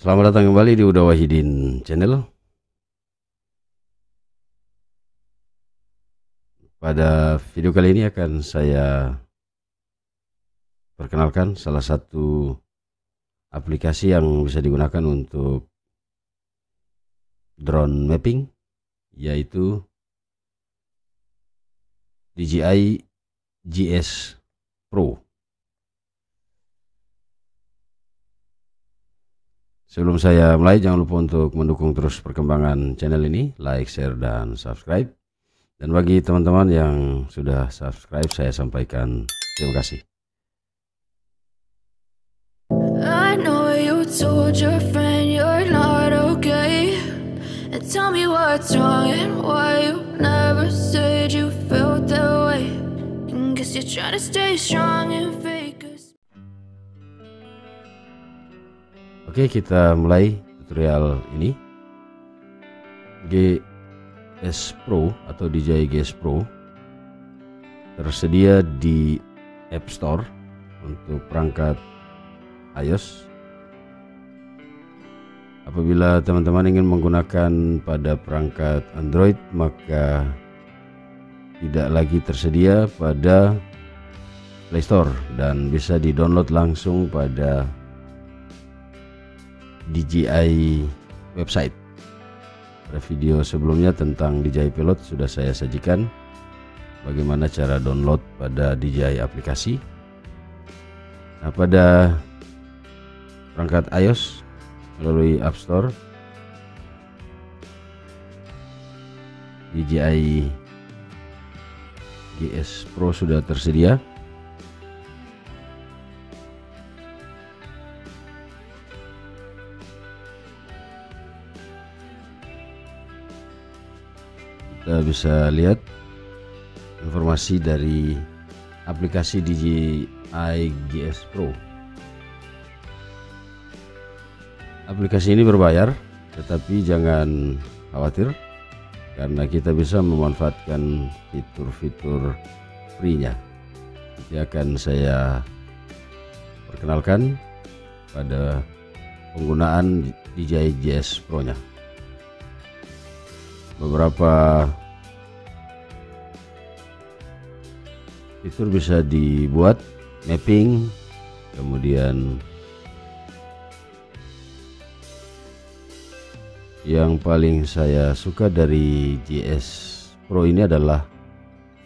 Selamat datang kembali di Uda Wahidin Channel. Pada video kali ini akan saya perkenalkan salah satu aplikasi yang bisa digunakan untuk drone mapping, yaitu DJI GS Pro. Sebelum saya mulai, jangan lupa untuk mendukung terus perkembangan channel ini, like, share, dan subscribe. Dan bagi teman-teman yang sudah subscribe, saya sampaikan terima kasih. I know you told your friend you're not okay, and tell me what's wrong and why you never said you felt that way. And guess you're trying to stay strong and fake us. Oke, kita mulai tutorial ini. GS Pro atau DJI GS Pro tersedia di App Store untuk perangkat iOS. Apabila teman-teman ingin menggunakan pada perangkat Android, maka tidak lagi tersedia pada Play Store dan bisa di-download langsung pada DJI website. Pada video sebelumnya tentang DJI Pilot sudah saya sajikan bagaimana cara download pada DJI aplikasi. Nah, pada perangkat iOS melalui App Store, DJI GS Pro sudah tersedia. Kita bisa lihat informasi dari aplikasi DJI GS Pro. Aplikasi ini berbayar, tetapi jangan khawatir karena kita bisa memanfaatkan fitur-fitur free-nya. Nanti akan saya perkenalkan pada penggunaan DJI GS Pro-nya. Beberapa fitur bisa dibuat, mapping, kemudian yang paling saya suka dari GS Pro ini adalah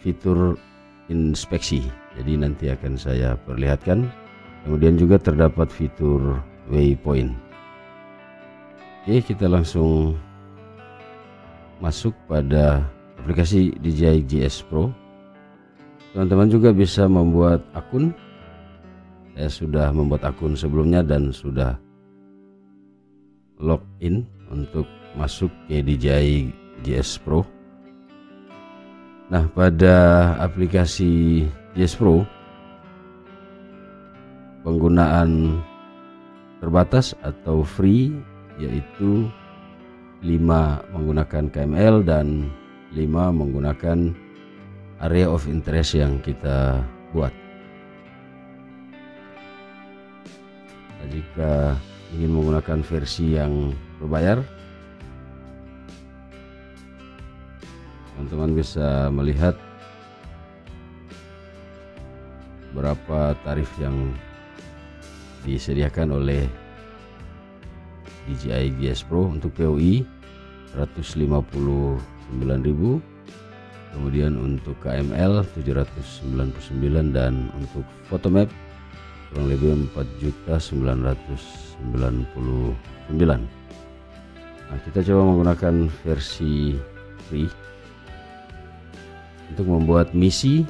fitur inspeksi. Jadi nanti akan saya perlihatkan. Kemudian juga terdapat fitur waypoint. Oke, kita langsung masuk pada aplikasi DJI GS Pro. Teman-teman juga bisa membuat akun. Saya sudah membuat akun sebelumnya dan sudah login untuk masuk ke DJI GS Pro. Nah, pada aplikasi GS Pro penggunaan terbatas atau free, yaitu 5 menggunakan KML dan 5 menggunakan area of interest yang kita buat. Nah, jika ingin menggunakan versi yang berbayar, teman-teman bisa melihat berapa tarif yang disediakan oleh DJI GS Pro. Untuk POI 159.000, kemudian untuk KML 799, dan untuk photomap kurang lebih 4.999. Nah, kita coba menggunakan versi free. Untuk membuat misi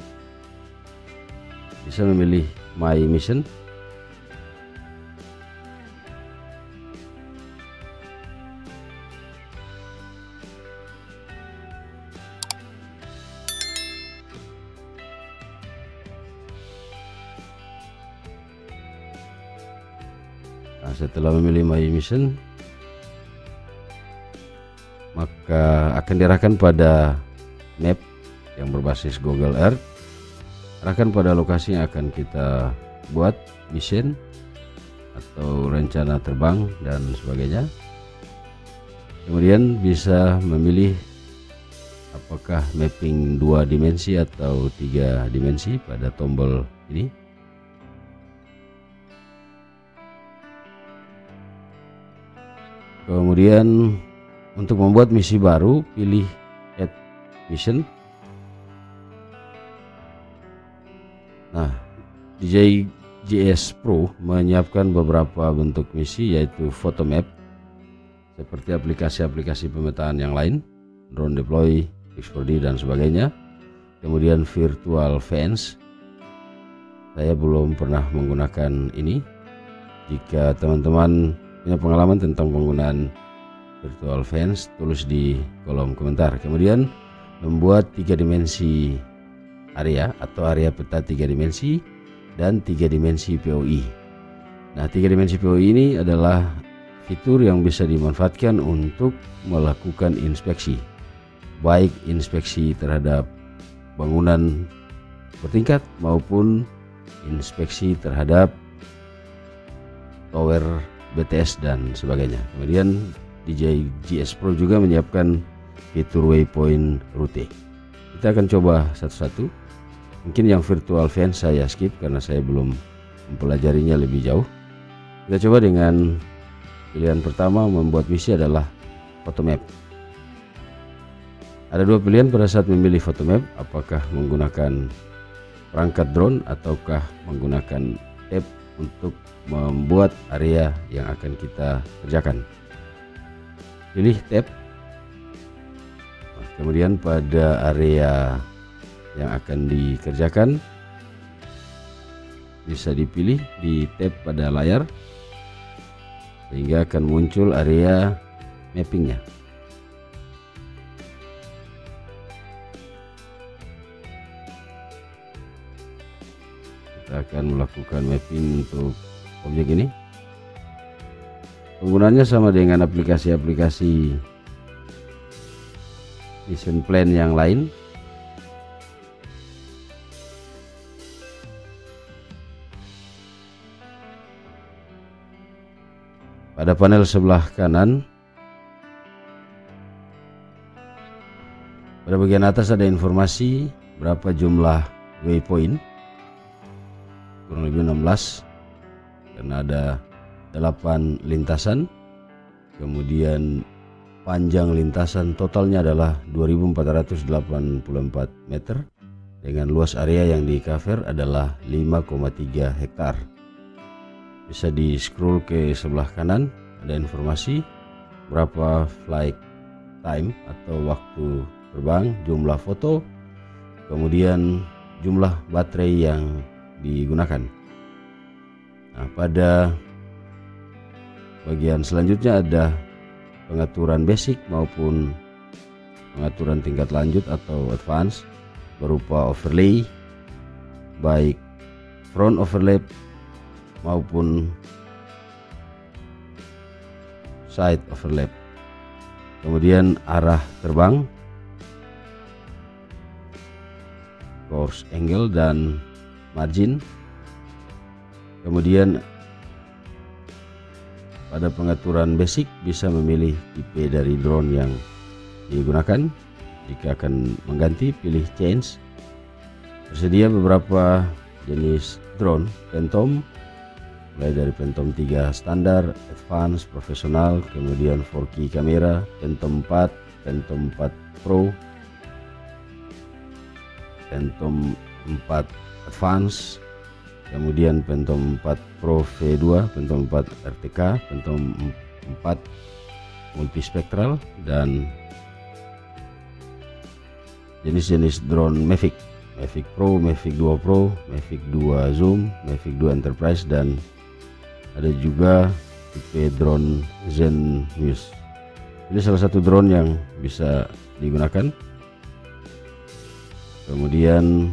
bisa memilih My Mission. Nah, setelah memilih My Mission, maka akan diarahkan pada map yang berbasis Google Earth, arahkan pada lokasi yang akan kita buat mission atau rencana terbang dan sebagainya. Kemudian bisa memilih apakah mapping 2 dimensi atau 3 dimensi pada tombol ini. Kemudian untuk membuat misi baru, pilih Add Mission. Nah, DJI-GS Pro menyiapkan beberapa bentuk misi, yaitu photo map seperti aplikasi-aplikasi pemetaan yang lain, drone deploy, X4D dan sebagainya. Kemudian virtual fence, saya belum pernah menggunakan ini. Jika teman-teman punya pengalaman tentang penggunaan virtual fence, tulis di kolom komentar. Kemudian membuat 3 dimensi area atau area peta 3 dimensi dan 3 dimensi POI. Nah, 3 dimensi POI ini adalah fitur yang bisa dimanfaatkan untuk melakukan inspeksi, baik inspeksi terhadap bangunan bertingkat maupun inspeksi terhadap tower BTS dan sebagainya. Kemudian DJI-GS Pro juga menyiapkan fitur waypoint route. Kita akan coba satu-satu. Mungkin yang virtual fence saya skip karena saya belum mempelajarinya lebih jauh. Kita coba dengan pilihan pertama, membuat misi adalah photo map. Ada 2 pilihan pada saat memilih photo map, apakah menggunakan perangkat drone ataukah menggunakan tab untuk membuat area yang akan kita kerjakan. Pilih tab. Kemudian pada area yang akan dikerjakan bisa dipilih di tab pada layar sehingga akan muncul area mappingnya. Kita akan melakukan mapping untuk objek ini. Penggunaannya sama dengan aplikasi-aplikasi mission plan yang lain. Pada panel sebelah kanan, pada bagian atas ada informasi berapa jumlah waypoint, kurang lebih 16, karena ada 8 lintasan. Kemudian panjang lintasan totalnya adalah 2484 meter dengan luas area yang di cover adalah 5,3 hektar. Bisa di scroll ke sebelah kanan, ada informasi berapa flight time atau waktu terbang, jumlah foto, kemudian jumlah baterai yang digunakan. Nah, pada bagian selanjutnya ada pengaturan basic maupun pengaturan tingkat lanjut atau advance berupa overlay, baik front overlap maupun side overlap. Kemudian arah terbang, course angle dan margin. Kemudian pada pengaturan basic bisa memilih tipe dari drone yang digunakan. Jika akan mengganti, pilih change. Tersedia beberapa jenis drone Phantom, mulai dari Phantom 3 standar, advance, profesional, kemudian 4K kamera, Phantom 4, Phantom 4 Pro, Phantom 4 advance, kemudian Phantom 4 Pro V2, Phantom 4 RTK, Phantom 4 multispektral, dan jenis-jenis drone Mavic, Mavic Pro, Mavic 2 Pro, Mavic 2 Zoom, Mavic 2 Enterprise, dan ada juga tipe drone Zen Muse. Ini salah satu drone yang bisa digunakan. Kemudian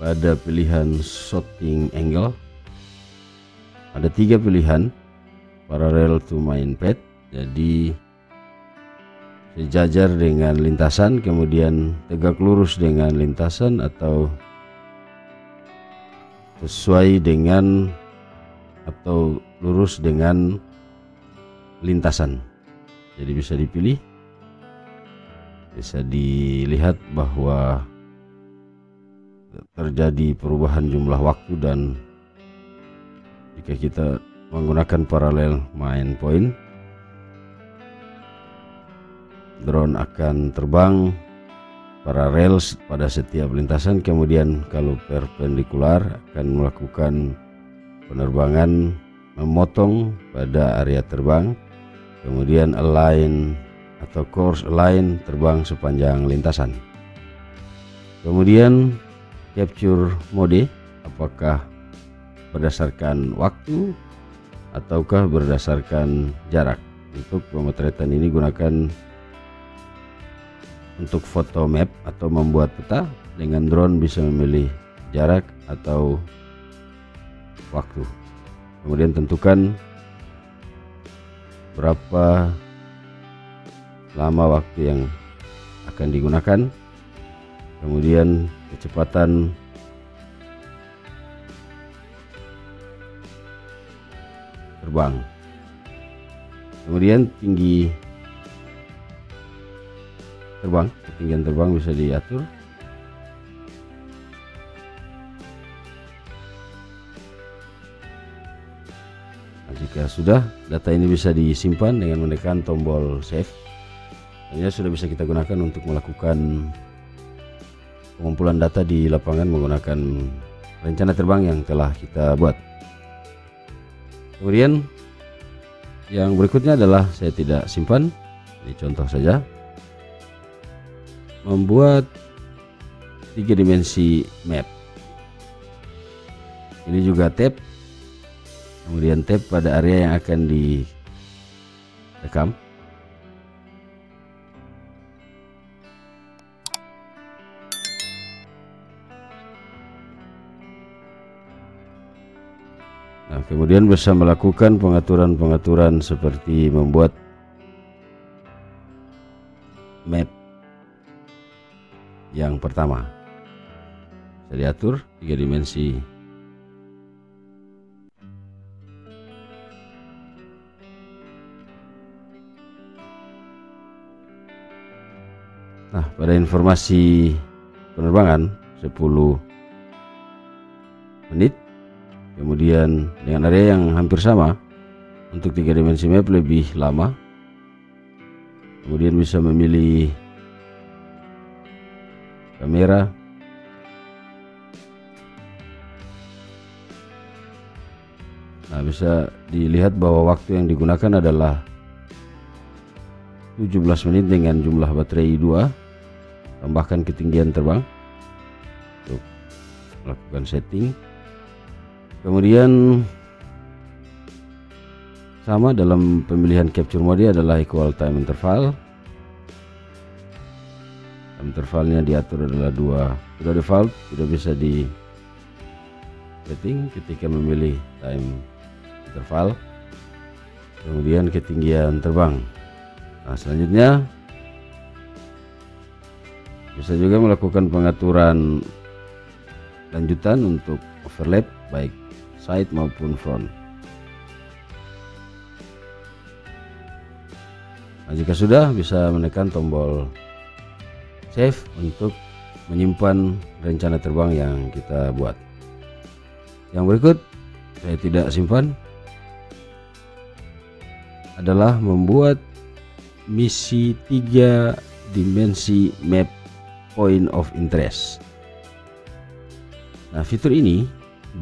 pada pilihan shooting angle ada 3 pilihan, parallel to main path, jadi sejajar dengan lintasan, kemudian tegak lurus dengan lintasan, atau sesuai dengan atau lurus dengan lintasan. Jadi bisa dipilih, bisa dilihat bahwa terjadi perubahan jumlah waktu, dan jika kita menggunakan parallel main point, drone akan terbang paralel pada setiap lintasan. Kemudian kalau perpendikular akan melakukan penerbangan memotong pada area terbang. Kemudian align atau course align terbang sepanjang lintasan. Kemudian capture mode, apakah berdasarkan waktu ataukah berdasarkan jarak. Untuk pemotretan ini gunakan untuk foto map atau membuat peta. Dengan drone bisa memilih jarak atau waktu. Kemudian tentukan berapa lama waktu yang akan digunakan. Kemudian kecepatan terbang. Kemudian tinggi terbang, ketinggian terbang bisa diatur. Nah, jika sudah, data ini bisa disimpan dengan menekan tombol save. Ini sudah bisa kita gunakan untuk melakukan pengumpulan data di lapangan menggunakan rencana terbang yang telah kita buat. Kemudian yang berikutnya adalah saya tidak simpan, ini contoh saja, membuat 3 dimensi map. Ini juga tab, kemudian tab pada area yang akan direkam. Nah, kemudian bisa melakukan pengaturan-pengaturan seperti membuat map yang pertama. Bisa diatur 3 dimensi. Nah, pada informasi penerbangan 10 menit. Kemudian dengan area yang hampir sama, untuk 3 dimensi map lebih lama. Kemudian bisa memilih kamera, nah bisa dilihat bahwa waktu yang digunakan adalah 17 menit dengan jumlah baterai 2. Tambahkan ketinggian terbang untuk melakukan setting. Kemudian sama dalam pemilihan capture mode adalah equal time interval. Intervalnya diatur adalah 2. Sudah default, sudah bisa di setting ketika memilih time interval. Kemudian ketinggian terbang. Nah, selanjutnya bisa juga melakukan pengaturan lanjutan untuk overlap baik side maupun front. Nah, jika sudah, bisa menekan tombol save untuk menyimpan rencana terbang yang kita buat. Yang berikut saya tidak simpan adalah membuat misi 3 dimensi map point of interest. Nah, fitur ini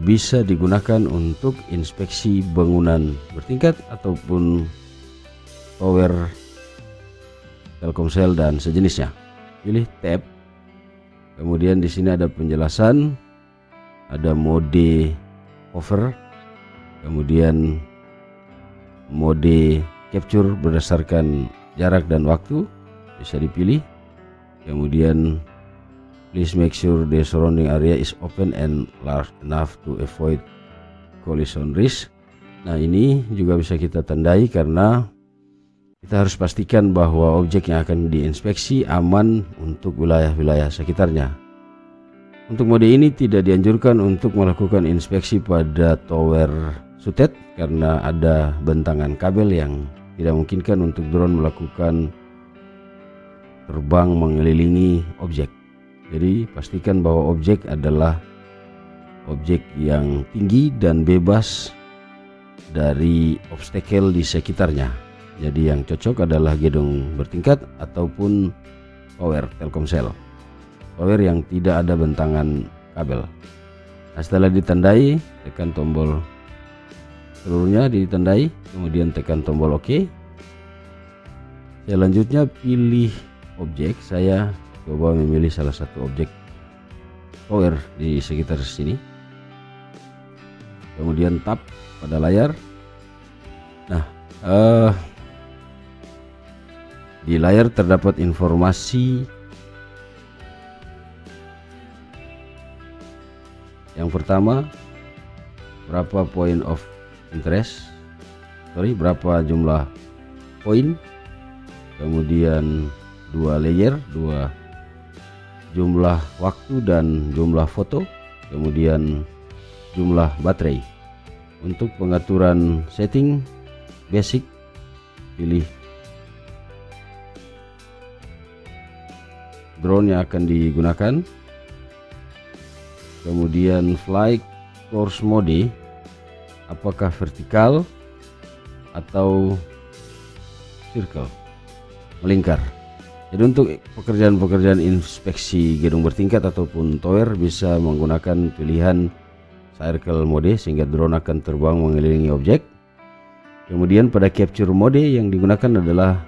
bisa digunakan untuk inspeksi bangunan bertingkat ataupun tower Telkomsel dan sejenisnya. Pilih tab. Kemudian di sini ada penjelasan, ada mode hover, kemudian mode capture berdasarkan jarak dan waktu bisa dipilih. Kemudian please make sure the surrounding area is open and large enough to avoid collision risk. Nah, ini juga bisa kita tandai karena kita harus pastikan bahwa objek yang akan diinspeksi aman untuk wilayah-wilayah sekitarnya. Untuk mode ini tidak dianjurkan untuk melakukan inspeksi pada tower sutet karena ada bentangan kabel yang tidak memungkinkan untuk drone melakukan terbang mengelilingi objek. Jadi pastikan bahwa objek adalah objek yang tinggi dan bebas dari obstacle di sekitarnya. Jadi yang cocok adalah gedung bertingkat ataupun tower Telkomsel, tower yang tidak ada bentangan kabel. Nah, setelah ditandai, tekan tombol seluruhnya ditandai, kemudian tekan tombol OK. Selanjutnya pilih objek. Saya coba memilih salah satu objek tower di sekitar sini, kemudian tap pada layar. Nah, di layar terdapat informasi. Yang pertama, berapa point of interest, berapa jumlah poin, kemudian 2 layer, 2 jumlah waktu dan jumlah foto, kemudian jumlah baterai. Untuk pengaturan setting basic, pilih drone yang akan digunakan, kemudian fly course mode, apakah vertikal atau circle, melingkar. Jadi untuk pekerjaan-pekerjaan inspeksi gedung bertingkat ataupun tower bisa menggunakan pilihan circle mode sehingga drone akan terbang mengelilingi objek. Kemudian pada capture mode yang digunakan adalah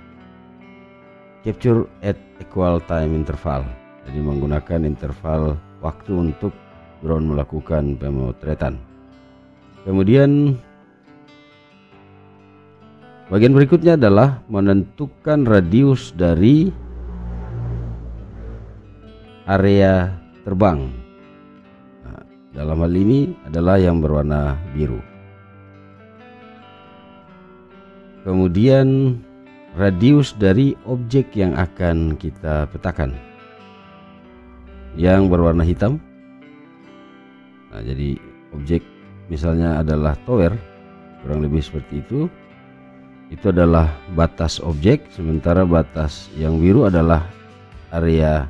capture at equal time interval, jadi menggunakan interval waktu untuk drone melakukan pemotretan. Kemudian bagian berikutnya adalah menentukan radius dari area terbang. Nah, dalam hal ini adalah yang berwarna biru. Kemudian radius dari objek yang akan kita petakan, yang berwarna hitam. Nah, jadi objek misalnya adalah tower, kurang lebih seperti itu adalah batas objek, sementara batas yang biru adalah area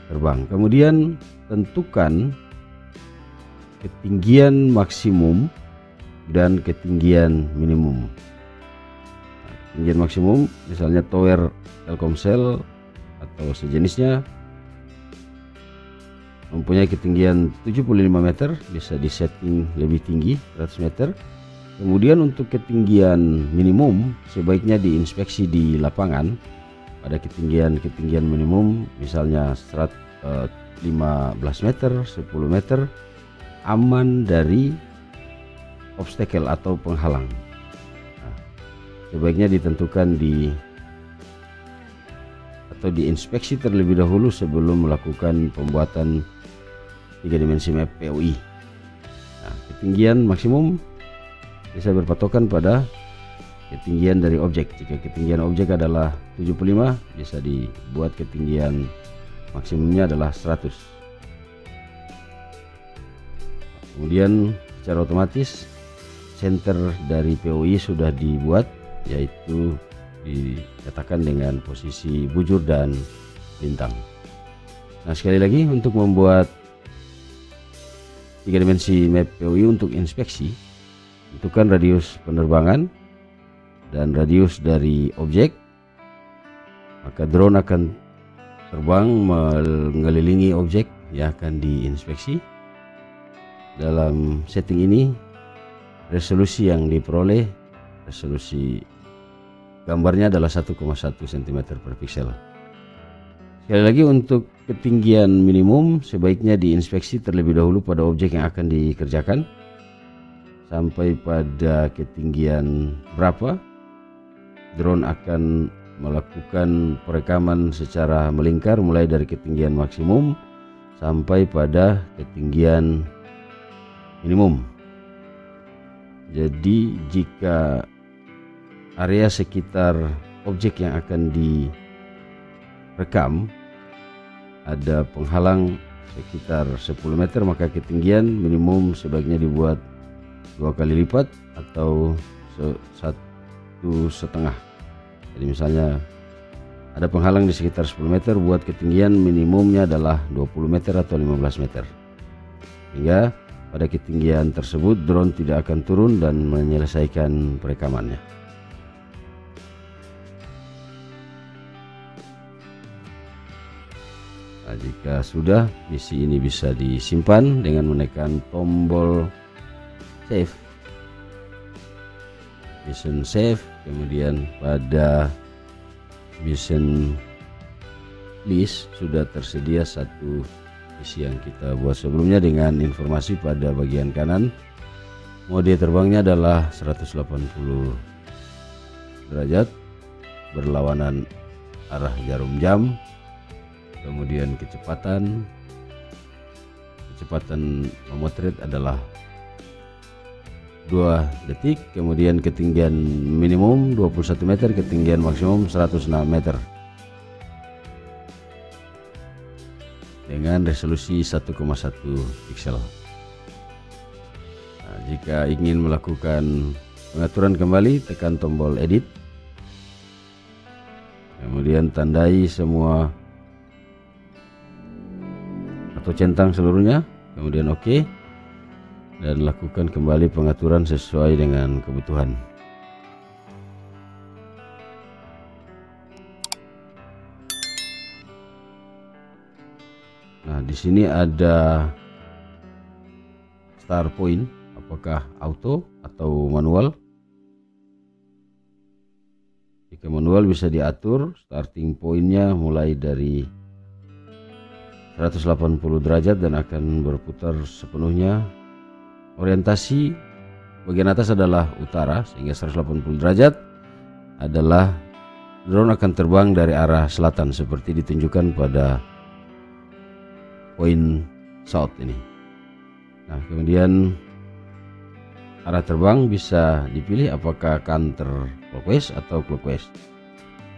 terbang. Kemudian tentukan ketinggian maksimum dan ketinggian minimum. Nah, ketinggian maksimum misalnya tower Telkomsel atau sejenisnya mempunyai ketinggian 75 meter, bisa disetting lebih tinggi 100 meter. Kemudian untuk ketinggian minimum sebaiknya diinspeksi di lapangan pada ketinggian minimum misalnya 15 meter, 10 meter, aman dari obstacle atau penghalang. Nah, sebaiknya ditentukan atau diinspeksi terlebih dahulu sebelum melakukan pembuatan 3 dimensi map POI. Nah, ketinggian maksimum bisa berpatokan pada ketinggian dari objek. Jika ketinggian objek adalah 75, bisa dibuat ketinggian maksimumnya adalah 100. Kemudian secara otomatis center dari POI sudah dibuat, yaitu dinyatakan dengan posisi bujur dan bintang. Nah, sekali lagi untuk membuat 3 dimensi map POI untuk inspeksi, tentukan radius penerbangan dan radius dari objek, maka drone akan terbang mengelilingi objek yang akan diinspeksi. Dalam setting ini resolusi yang diperoleh, resolusi gambarnya adalah 1,1 cm per pixel. Sekali lagi untuk ketinggian minimum sebaiknya diinspeksi terlebih dahulu pada objek yang akan dikerjakan. Sampai pada ketinggian berapa drone akan melakukan perekaman secara melingkar mulai dari ketinggian maksimum sampai pada ketinggian minimum. Jadi jika area sekitar objek yang akan direkam ada penghalang sekitar 10 meter, maka ketinggian minimum sebaiknya dibuat 2 kali lipat atau 1,5. Jadi misalnya ada penghalang di sekitar 10 meter, buat ketinggian minimumnya adalah 20 meter atau 15 meter. Hingga pada ketinggian tersebut drone tidak akan turun dan menyelesaikan perekamannya. Nah, jika sudah, misi ini bisa disimpan dengan menekan tombol save. Mission save, kemudian pada mission list sudah tersedia satu misi yang kita buat sebelumnya dengan informasi pada bagian kanan. Mode terbangnya adalah 180 derajat berlawanan arah jarum jam. Kemudian kecepatan memotret adalah 2 detik, kemudian ketinggian minimum 21 meter, ketinggian maksimum 106 meter dengan resolusi 1,1 piksel. Nah, jika ingin melakukan pengaturan kembali, tekan tombol edit, kemudian tandai semua atau centang seluruhnya, kemudian OK, dan lakukan kembali pengaturan sesuai dengan kebutuhan. Nah, di sini ada start point, apakah auto atau manual. Jika manual bisa diatur starting pointnya mulai dari 180 derajat dan akan berputar sepenuhnya. Orientasi bagian atas adalah utara, sehingga 180 derajat adalah drone akan terbang dari arah selatan seperti ditunjukkan pada poin south ini. Nah, kemudian arah terbang bisa dipilih apakah counter clockwise atau clockwise,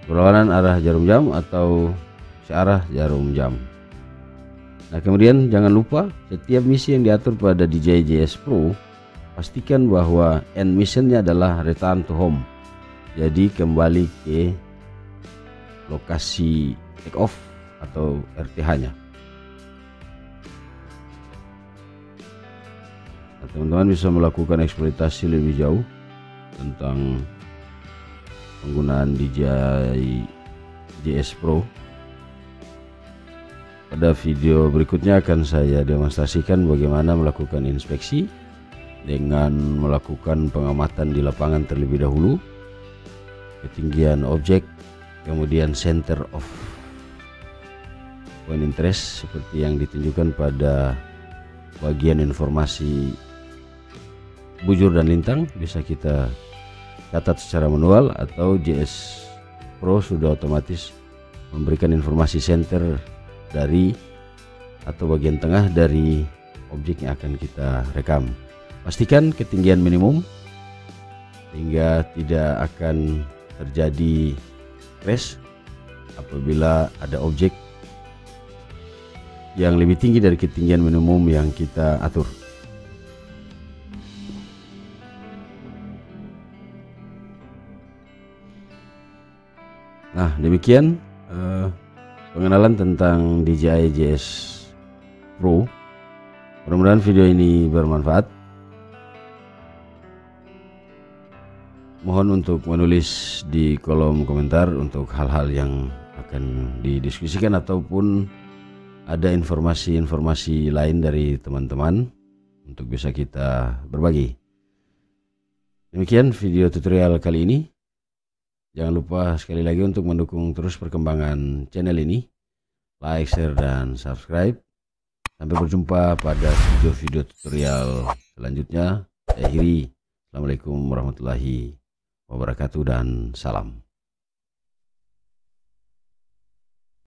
berlawanan arah jarum jam atau searah jarum jam. Nah, kemudian jangan lupa setiap misi yang diatur pada DJI JS Pro, pastikan bahwa end missionnya adalah return to home. Jadi kembali ke lokasi take off atau RTH-nya. Nah, teman-teman bisa melakukan eksploitasi lebih jauh tentang penggunaan DJI JS Pro. Pada video berikutnya akan saya demonstrasikan bagaimana melakukan inspeksi dengan melakukan pengamatan di lapangan terlebih dahulu, ketinggian objek, kemudian center of point interest seperti yang ditunjukkan pada bagian informasi bujur dan lintang, bisa kita catat secara manual atau JS Pro sudah otomatis memberikan informasi center dari atau bagian tengah dari objek yang akan kita rekam. Pastikan ketinggian minimum sehingga tidak akan terjadi crash apabila ada objek yang lebih tinggi dari ketinggian minimum yang kita atur. Nah, demikian pengenalan tentang DJI JS Pro. Mudah-mudahan video ini bermanfaat. Mohon untuk menulis di kolom komentar untuk hal-hal yang akan didiskusikan ataupun ada informasi-informasi lain dari teman-teman untuk bisa kita berbagi. Demikian video tutorial kali ini. Jangan lupa sekali lagi untuk mendukung terus perkembangan channel ini, like, share, dan subscribe. Sampai berjumpa pada video-video tutorial selanjutnya. Saya akhiri. Assalamualaikum warahmatullahi wabarakatuh dan salam.